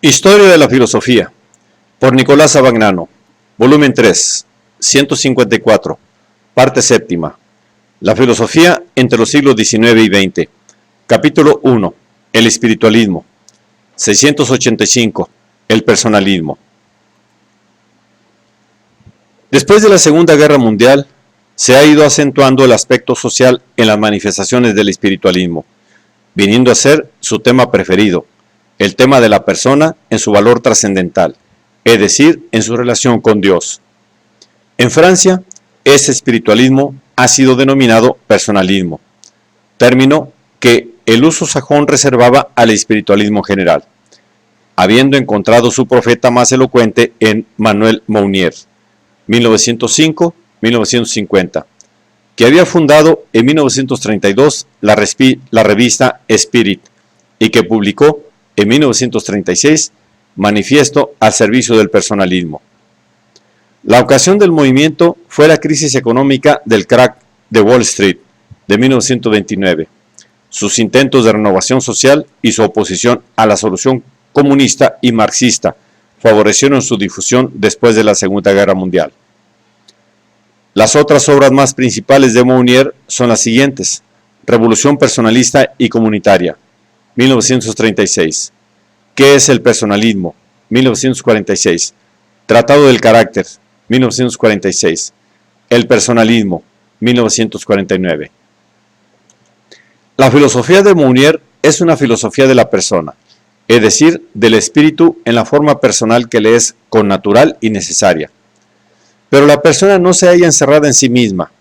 Historia de la filosofía, por Nicolás Abagnano, volumen 3, 154, parte séptima. La filosofía entre los siglos XIX y XX. Capítulo 1, el espiritualismo. 685, el personalismo. Después de la Segunda Guerra Mundial, se ha ido acentuando el aspecto social en las manifestaciones del espiritualismo, viniendo a ser su tema preferido, el tema de la persona en su valor trascendental, es decir, en su relación con Dios. En Francia, este espiritualismo ha sido denominado personalismo, término que el uso sajón reservaba al espiritualismo general, habiendo encontrado su profeta más elocuente en Manuel Mounier, 1905-1950, que había fundado en 1932 la revista Spirit y que publicó en 1936 Manifiesto al servicio del personalismo. La ocasión del movimiento fue la crisis económica del crack de Wall Street de 1929, sus intentos de renovación social y su oposición a la solución comunista y marxista favorecieron su difusión después de la Segunda Guerra Mundial. Las otras obras más principales de Mounier son las siguientes: Revolución personalista y comunitaria, 1936. ¿Qué es el personalismo? 1946. Tratado del carácter, 1946. El personalismo, 1949. La filosofía de Mounier es una filosofía de la persona, es decir, del espíritu en la forma personal que le es connatural y necesaria. Pero la persona no se halla encerrada en sí misma,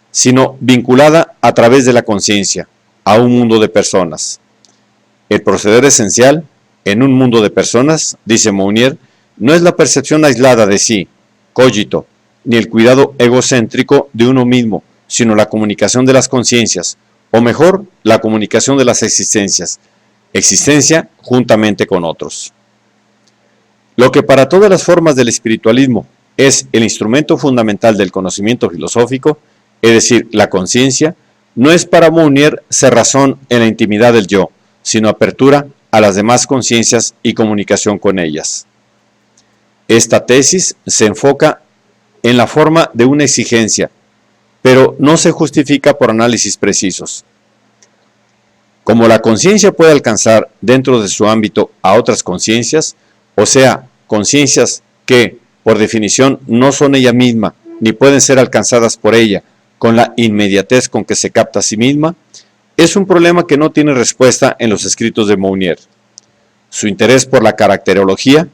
sino vinculada a través de la conciencia a un mundo de personas. El proceder esencial en un mundo de personas, dice Mounier, no es la percepción aislada de sí, cogito, ni el cuidado egocéntrico de uno mismo, sino la comunicación de las conciencias, o mejor, la comunicación de las existencias, existencia juntamente con otros. Lo que para todas las formas del espiritualismo es el instrumento fundamental del conocimiento filosófico, es decir, la conciencia, no es para Mounier cerrazón en la intimidad del yo, sino apertura a las demás conciencias y comunicación con ellas. Esta tesis se enfoca en la forma de una exigencia, pero no se justifica por análisis precisos. Como la conciencia puede alcanzar dentro de su ámbito a otras conciencias, o sea, conciencias que, por definición, no son ella misma, ni pueden ser alcanzadas por ella, con la inmediatez con que se capta a sí misma, es un problema que no tiene respuesta en los escritos de Mounier. Su interés por la caracterología,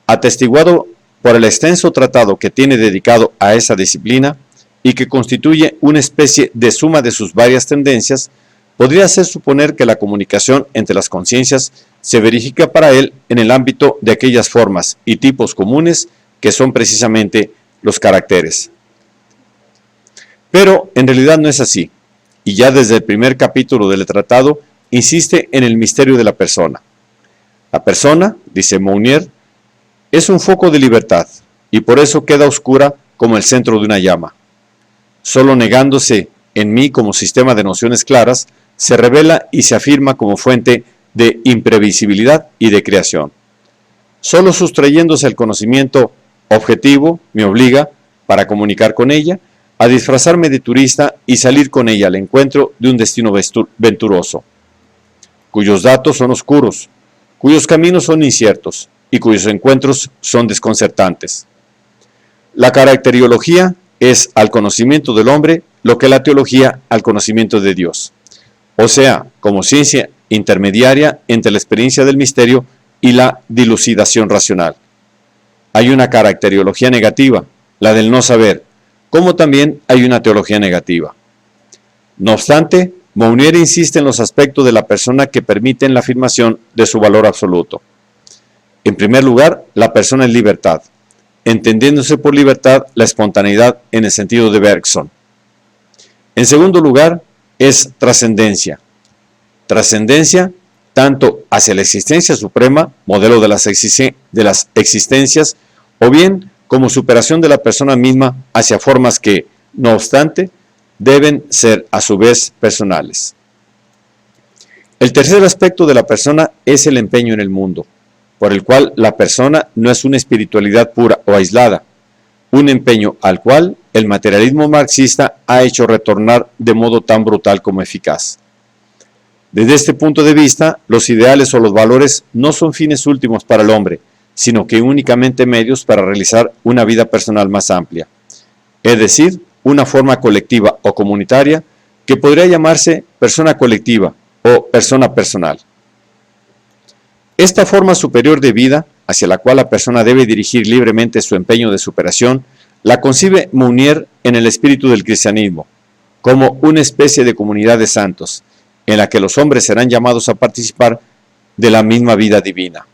atestiguado por el extenso tratado que tiene dedicado a esa disciplina y que constituye una especie de suma de sus varias tendencias, podría hacer suponer que la comunicación entre las conciencias se verifica para él en el ámbito de aquellas formas y tipos comunes que son precisamente los caracteres. Pero en realidad no es así, y ya desde el primer capítulo del tratado insiste en el misterio de la persona. La persona, dice Mounier, es un foco de libertad, y por eso queda oscura como el centro de una llama. Solo negándose en mí como sistema de nociones claras, se revela y se afirma como fuente de imprevisibilidad y de creación. Solo sustrayéndose al conocimiento objetivo me obliga, para comunicar con ella, a disfrazarme de turista y salir con ella al encuentro de un destino venturoso, cuyos datos son oscuros, cuyos caminos son inciertos y cuyos encuentros son desconcertantes. La caracteriología es al conocimiento del hombre lo que la teología al conocimiento de Dios, o sea, como ciencia intermediaria entre la experiencia del misterio y la dilucidación racional. Hay una caracteriología negativa, la del no saber, como también hay una teología negativa. No obstante, Mounier insiste en los aspectos de la persona que permiten la afirmación de su valor absoluto. En primer lugar, la persona es libertad, entendiéndose por libertad la espontaneidad en el sentido de Bergson. En segundo lugar, es trascendencia. Trascendencia tanto hacia la existencia suprema, modelo de las existencias, o bien como superación de la persona misma hacia formas que, no obstante, deben ser a su vez personales. El tercer aspecto de la persona es el empeño en el mundo. por el cual la persona no es una espiritualidad pura o aislada, un empeño al cual el materialismo marxista ha hecho retornar de modo tan brutal como eficaz. Desde este punto de vista, los ideales o los valores no son fines últimos para el hombre, sino que únicamente medios para realizar una vida personal más amplia, es decir, una forma colectiva o comunitaria que podría llamarse persona colectiva o persona personal. Esta forma superior de vida, hacia la cual la persona debe dirigir libremente su empeño de superación, la concibe Mounier en el espíritu del cristianismo, como una especie de comunidad de santos, en la que los hombres serán llamados a participar de la misma vida divina.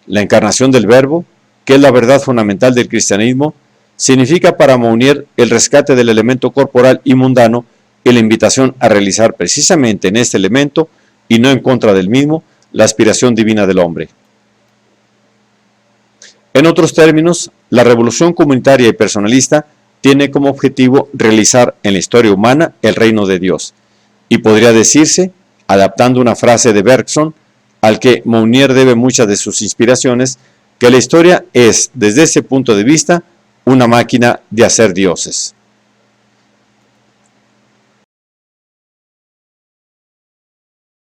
La encarnación del Verbo, que es la verdad fundamental del cristianismo, significa para Mounier el rescate del elemento corporal y mundano y la invitación a realizar precisamente en este elemento, y no en contra del mismo, la aspiración divina del hombre. En otros términos, la revolución comunitaria y personalista tiene como objetivo realizar en la historia humana el reino de Dios, y podría decirse, adaptando una frase de Bergson, al que Mounier debe muchas de sus inspiraciones, que la historia es, desde ese punto de vista, una máquina de hacer dioses.